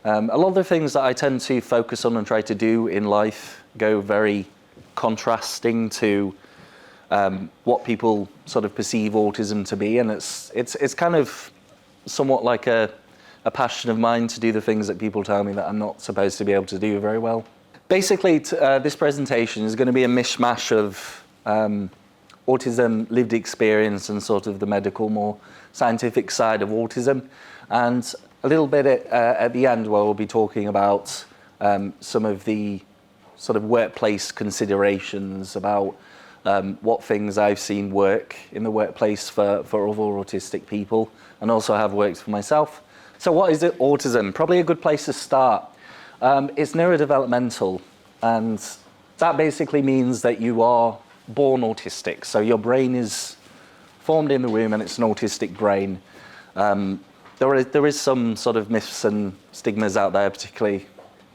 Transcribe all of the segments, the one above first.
A lot of the things that I tend to focus on and try to do in life go very contrasting to what people sort of perceive autism to be, and it's kind of somewhat like a passion of mine to do the things that people tell me that I'm not supposed to be able to do very well. Basically, this presentation is going to be a mishmash of autism, lived experience, and sort of the medical, more scientific side of autism, and a little bit at the end where we'll be talking about some of the sort of workplace considerations about what things I've seen work in the workplace for other autistic people, and also have worked for myself. So what is it, autism? Probably a good place to start. It's neurodevelopmental, and that basically means that you are born autistic. So your brain is formed in the womb and it's an autistic brain. There is some sort of myths and stigmas out there, particularly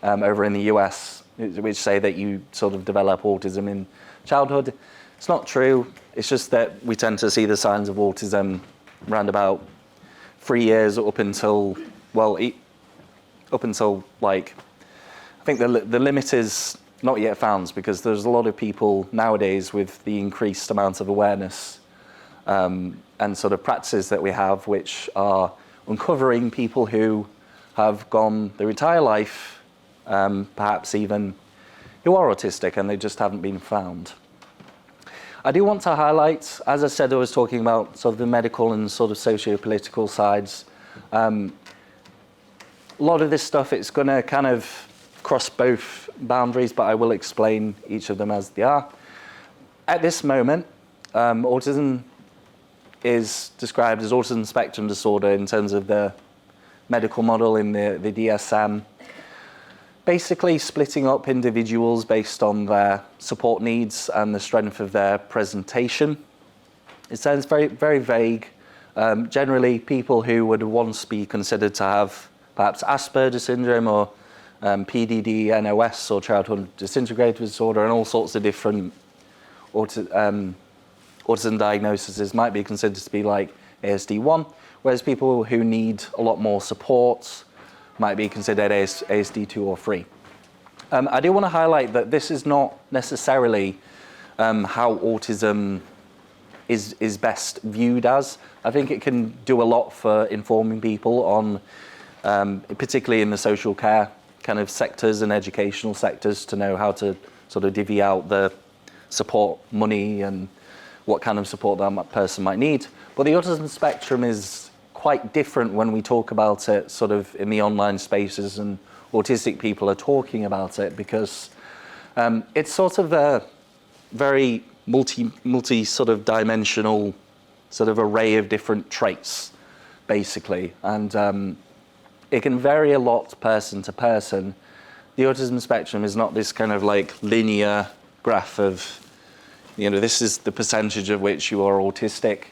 over in the US, which say that you sort of develop autism in childhood. It's not true. It's just that we tend to see the signs of autism around about 3 years up until, well, up until like, I think the limit is not yet found, because there's a lot of people nowadays with the increased amount of awareness and sort of practices that we have, which are uncovering people who have gone their entire life, perhaps even who are autistic, and they just haven't been found. I do want to highlight, as I said, I was talking about sort of the medical and sort of socio-political sides. A lot of this stuff, it's going to kind of cross both boundaries, but I will explain each of them as they are. At this moment, autism is described as autism spectrum disorder in terms of the medical model in the DSM, basically splitting up individuals based on their support needs and the strength of their presentation. It sounds very, very vague. Generally, people who would once be considered to have perhaps Asperger's syndrome or PDD, NOS, or childhood disintegrated disorder, and all sorts of different autism diagnoses might be considered to be like ASD1, whereas people who need a lot more support might be considered ASD2 or 3. I do want to highlight that this is not necessarily how autism is best viewed as. I think it can do a lot for informing people on, particularly in the social care kind of sectors and educational sectors, to know how to sort of divvy out the support money and what kind of support that person might need. But the autism spectrum is quite different when we talk about it sort of in the online spaces and autistic people are talking about it, because it's sort of a very multi sort of dimensional sort of array of different traits, basically. And it can vary a lot person to person. The autism spectrum is not this kind of like linear graph of, you know, this is the percentage of which you are autistic.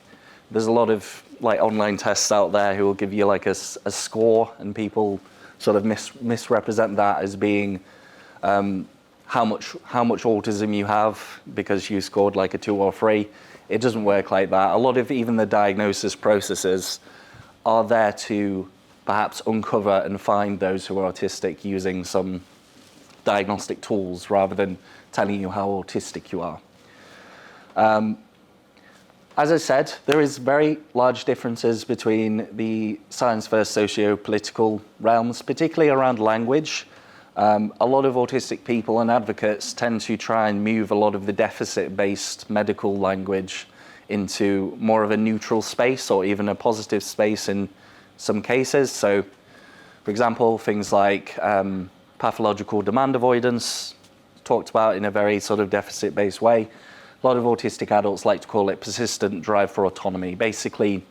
There's a lot of like online tests out there who will give you like a score, and people sort of misrepresent that as being how much autism you have because you scored like a 2 or 3. It doesn't work like that. A lot of even the diagnosis processes are there to perhaps uncover and find those who are autistic using some diagnostic tools rather than telling you how autistic you are. As I said, there is very large differences between the science versus socio-political realms, particularly around language. A lot of autistic people and advocates tend to try and move a lot of the deficit-based medical language into more of a neutral space, or even a positive space in some cases. So, for example, things like pathological demand avoidance, talked about in a very sort of deficit-based way. A lot of autistic adults like to call it persistent drive for autonomy, basically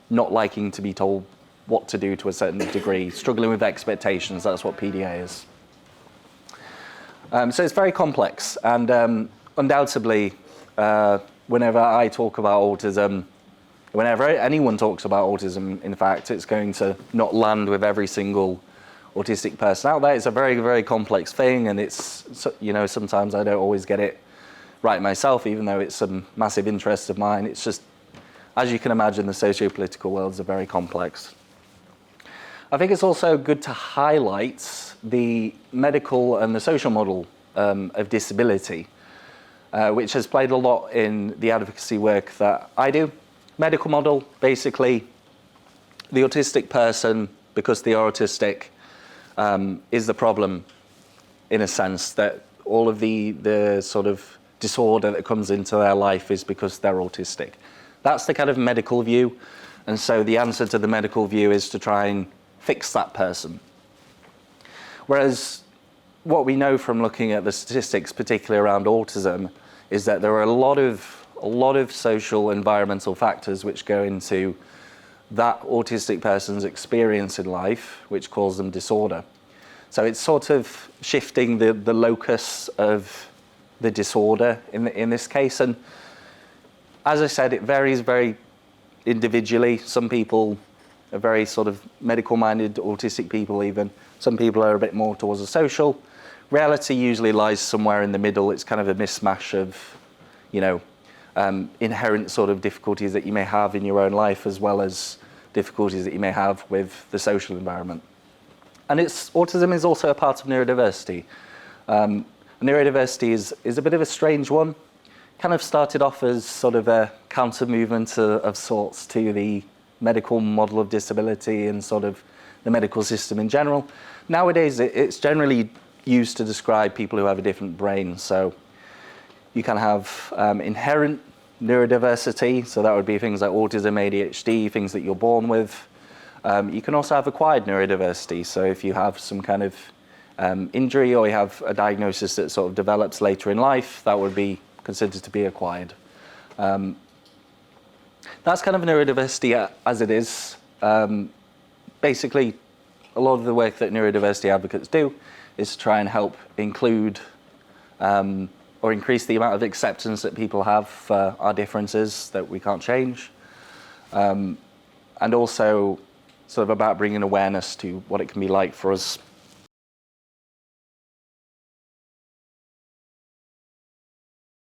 not liking to be told what to do to a certain degree, struggling with expectations. That's what PDA is. So it's very complex, and undoubtedly, whenever I talk about autism, whenever anyone talks about autism, in fact, it's going to not land with every single autistic person out there. It's a very, very complex thing, and it's, you know, sometimes I don't always get it right myself, even though it's a massive interest of mine. It's just, as you can imagine, the socio-political worlds are very complex. I think it's also good to highlight the medical and the social model of disability, which has played a lot in the advocacy work that I do. Medical model, basically, the autistic person, because they are autistic, is the problem, in a sense, that all of the sort of disorder that comes into their life is because they're autistic. That's the kind of medical view. And so the answer to the medical view is to try and fix that person. Whereas what we know from looking at the statistics, particularly around autism, is that there are a lot of social environmental factors which go into that autistic person's experience in life, which cause them disorder. So it's sort of shifting the locus of the disorder in this case. And as I said, it varies very individually. Some people are very sort of medical-minded, autistic people even. Some people are a bit more towards the social. Reality usually lies somewhere in the middle. It's kind of a mismatch of, you know, inherent sort of difficulties that you may have in your own life, as well as difficulties that you may have with the social environment. And autism is also a part of neurodiversity. Neurodiversity is a bit of a strange one. Kind of started off as sort of a counter movement of sorts to the medical model of disability and sort of the medical system in general. Nowadays, it's generally used to describe people who have a different brain. So you can have inherent neurodiversity, so that would be things like autism, ADHD, things that you're born with. You can also have acquired neurodiversity, so if you have some kind of injury or you have a diagnosis that sort of develops later in life, that would be considered to be acquired. That's kind of neurodiversity as it is. Basically, a lot of the work that neurodiversity advocates do is to try and help include or increase the amount of acceptance that people have for our differences that we can't change. And also sort of about bringing awareness to what it can be like for us